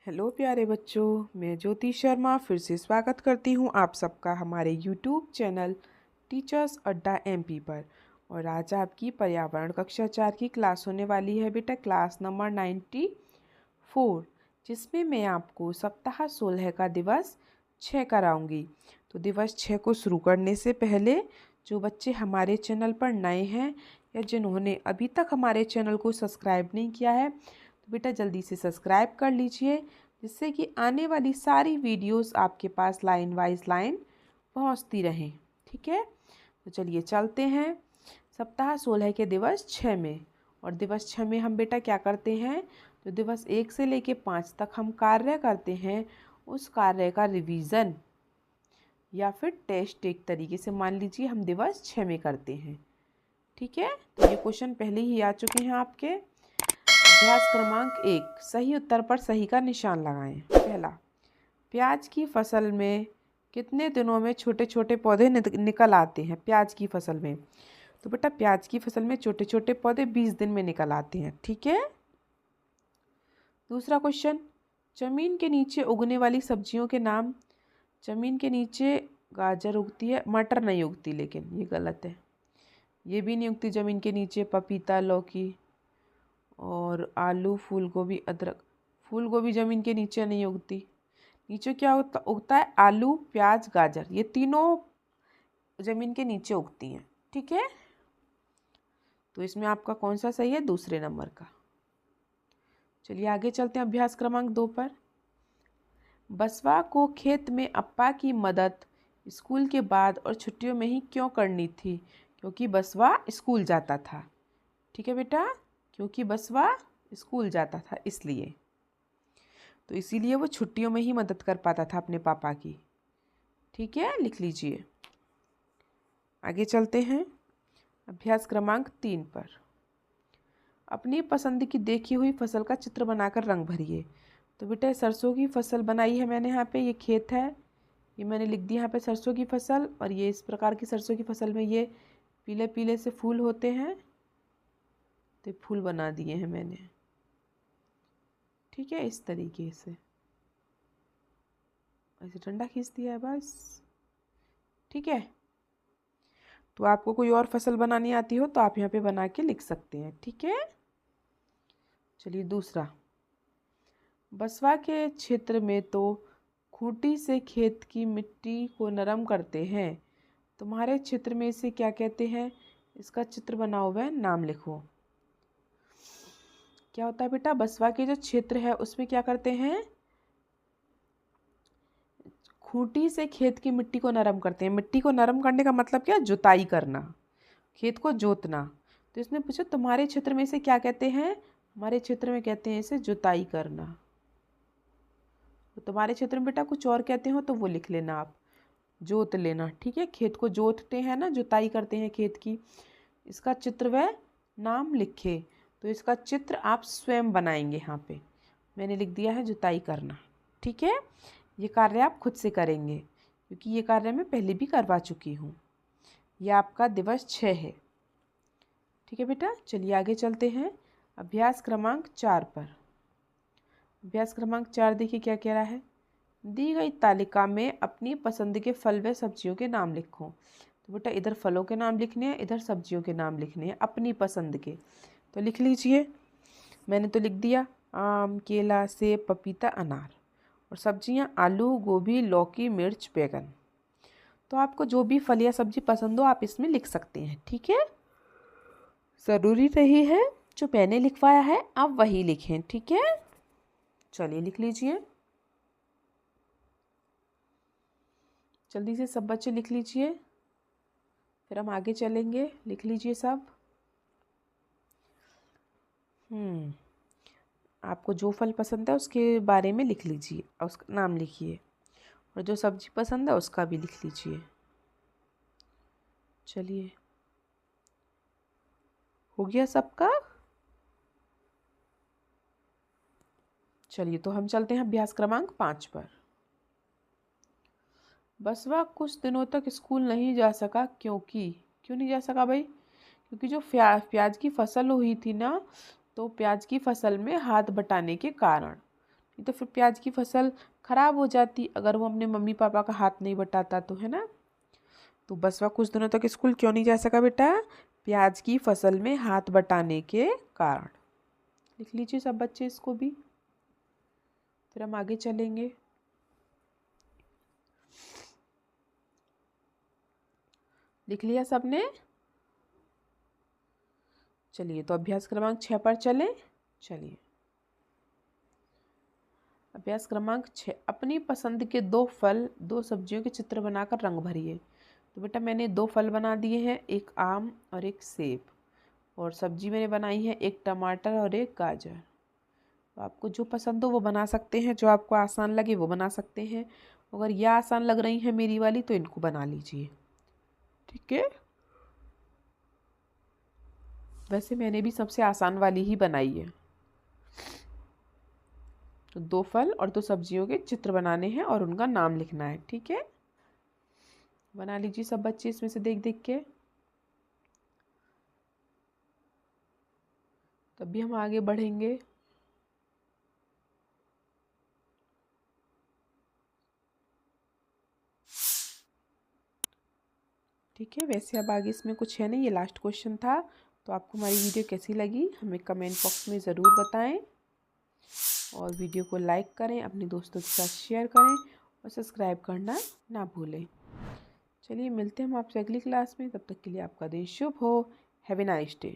Hello प्यारे बच्चों, मैं ज्योति शर्मा फिर से स्वागत करती हूँ आप सबका हमारे यूट्यूब चैनल टीचर्स अड्डा एमपी पर। और आज आपकी पर्यावरण कक्षा 4 की क्लास होने वाली है बेटा, क्लास नंबर 94, जिसमें मैं आपको सप्ताह 16 का दिवस 6 कराऊंगी। तो दिवस 6 को शुरू करने से पहले जो बच्चे हमारे चैनल पर नए हैं या जिन्होंने अभी तक हमारे चैनल को सब्सक्राइब नहीं किया है, तो बेटा जल्दी से सब्सक्राइब कर लीजिए, जिससे कि आने वाली सारी वीडियोस आपके पास लाइन वाइज लाइन पहुंचती रहें। ठीक है, तो चलिए चलते हैं सप्ताह 16 के दिवस 6 में। और दिवस 6 में हम बेटा क्या करते हैं, तो दिवस 1 से लेके 5 तक हम कार्य करते हैं। उस कार्य का रिवीजन या फिर टेस्ट एक तरीके से मान लीजिए हम दिवस 6 में करते हैं। ठीक है, तो ये क्वेश्चन पहले ही आ चुके हैं आपके। अभ्यास क्रमांक 1, सही उत्तर पर सही का निशान लगाएं। पहला, प्याज की फसल में कितने दिनों में छोटे छोटे पौधे निकल आते हैं? प्याज की फसल में, तो बेटा प्याज की फसल में छोटे छोटे पौधे 20 दिन में निकल आते हैं। ठीक है। दूसरा क्वेश्चन, जमीन के नीचे उगने वाली सब्जियों के नाम। जमीन के नीचे गाजर उगती है, मटर नहीं उगती, लेकिन ये गलत है। ये भी नहीं उगती जमीन के नीचे पपीता, लौकी और आलू, फूल गोभी, अदरक। फूल गोभी जमीन के नीचे नहीं उगती। नीचे क्या उगता है? आलू, प्याज, गाजर, ये तीनों जमीन के नीचे उगती हैं। ठीक है, तो इसमें आपका कौन सा सही है? दूसरे नंबर का। चलिए आगे चलते हैं अभ्यास क्रमांक 2 पर। बसवा को खेत में अप्पा की मदद स्कूल के बाद और छुट्टियों में ही क्यों करनी थी? क्योंकि बसवा स्कूल जाता था। ठीक है बेटा, क्योंकि बसवा स्कूल जाता था इसलिए, तो इसीलिए वो छुट्टियों में ही मदद कर पाता था अपने पापा की। ठीक है, लिख लीजिए। आगे चलते हैं अभ्यास क्रमांक 3 पर। अपनी पसंद की देखी हुई फसल का चित्र बनाकर रंग भरिए। तो बेटा सरसों की फसल बनाई है मैंने यहाँ पे, ये खेत है, ये मैंने लिख दिया यहाँ पे सरसों की फसल। और ये इस प्रकार की सरसों की फसल में ये पीले पीले से फूल होते हैं, तो फूल बना दिए हैं मैंने। ठीक है, इस तरीके से ऐसे डंडा खींच दिया है बस। ठीक है, तो आपको कोई और फसल बनानी आती हो तो आप यहाँ पे बना के लिख सकते हैं। ठीक है, चलिए दूसरा, बसवा के क्षेत्र में तो खूंटी से खेत की मिट्टी को नरम करते हैं, तुम्हारे क्षेत्र में इसे क्या कहते हैं? इसका चित्र बनाओ व नाम लिखो। क्या होता है बेटा, बसवा के जो क्षेत्र है उसमें क्या करते हैं? खूंटी से खेत की मिट्टी को नरम करते हैं। मिट्टी को नरम करने का मतलब क्या? जुताई करना, खेत को जोतना। तो इसने पूछा तुम्हारे क्षेत्र में इसे क्या कहते हैं? हमारे क्षेत्र में कहते हैं इसे जुताई करना। तो तुम्हारे क्षेत्र में बेटा कुछ और कहते हो तो वो लिख लेना आप, जोत लेना। ठीक है, खेत को जोतते हैं ना, जुताई करते हैं खेत की। इसका चित्र व नाम लिखे, तो इसका चित्र आप स्वयं बनाएंगे। यहाँ पे मैंने लिख दिया है जुताई करना। ठीक है, ये कार्य आप खुद से करेंगे, क्योंकि ये कार्य मैं पहले भी करवा चुकी हूँ। यह आपका दिवस 6 है। ठीक है बेटा, चलिए आगे चलते हैं अभ्यास क्रमांक 4 पर। अभ्यास क्रमांक 4 देखिए क्या कह रहा है। दी गई तालिका में अपनी पसंद के फल व सब्जियों के नाम लिखो। तो बेटा इधर फलों के नाम लिखने हैं, इधर सब्जियों के नाम लिखने हैं अपनी पसंद के। तो लिख लीजिए, मैंने तो लिख दिया आम, केला, सेब, पपीता, अनार। और सब्जियां आलू, गोभी, लौकी, मिर्च, बैगन। तो आपको जो भी फल या सब्जी पसंद हो आप इसमें लिख सकते हैं। ठीक है, ज़रूरी नहीं है जो मैंने लिखवाया है आप वही लिखें। ठीक है, चलिए लिख लीजिए, जल्दी से सब बच्चे लिख लीजिए, फिर हम आगे चलेंगे। लिख लीजिए सब। आपको जो फल पसंद है उसके बारे में लिख लीजिए और उसका नाम लिखिए, और जो सब्जी पसंद है उसका भी लिख लीजिए। चलिए, हो गया सबका? चलिए तो हम चलते हैं अभ्यास क्रमांक 5 पर। बसवा कुछ दिनों तक स्कूल नहीं जा सका, क्योंकि क्यों नहीं जा सका भाई? क्योंकि जो प्याज की फसल हुई थी ना, तो प्याज की फसल में हाथ बटाने के कारण। नहीं तो फिर प्याज की फसल खराब हो जाती अगर वो अपने मम्मी पापा का हाथ नहीं बटाता तो, है ना। तो बसवा कुछ दिनों तक स्कूल क्यों नहीं जा सका बेटा? प्याज की फसल में हाथ बटाने के कारण। लिख लीजिए सब बच्चे इसको भी, फिर हम आगे चलेंगे। लिख लिया सबने? चलिए तो अभ्यास क्रमांक 6 पर चलें। चलिए अभ्यास क्रमांक 6, अपनी पसंद के 2 फल 2 सब्जियों के चित्र बनाकर रंग भरिए। तो बेटा मैंने 2 फल बना दिए हैं, एक आम और एक सेब, और सब्जी मैंने बनाई है एक टमाटर और एक गाजर। तो आपको जो पसंद हो वो बना सकते हैं, जो आपको आसान लगे वो बना सकते हैं। अगर यह आसान लग रही है मेरी वाली तो इनको बना लीजिए, ठीक है। वैसे मैंने भी सबसे आसान वाली ही बनाई है। तो 2 फल और 2 सब्जियों के चित्र बनाने हैं और उनका नाम लिखना है, ठीक है। बना लीजिए सब बच्चे इसमें से देख देख के। तब भी हम आगे बढ़ेंगे। ठीक है, वैसे अब आगे इसमें कुछ है नहीं, ये लास्ट क्वेश्चन था। तो आपको हमारी वीडियो कैसी लगी हमें कमेंट बॉक्स में ज़रूर बताएं, और वीडियो को लाइक करें, अपने दोस्तों के साथ शेयर करें और सब्सक्राइब करना ना भूलें। चलिए मिलते हैं हम आपसे अगली क्लास में, तब तक के लिए आपका दिन शुभ हो। Have a nice day.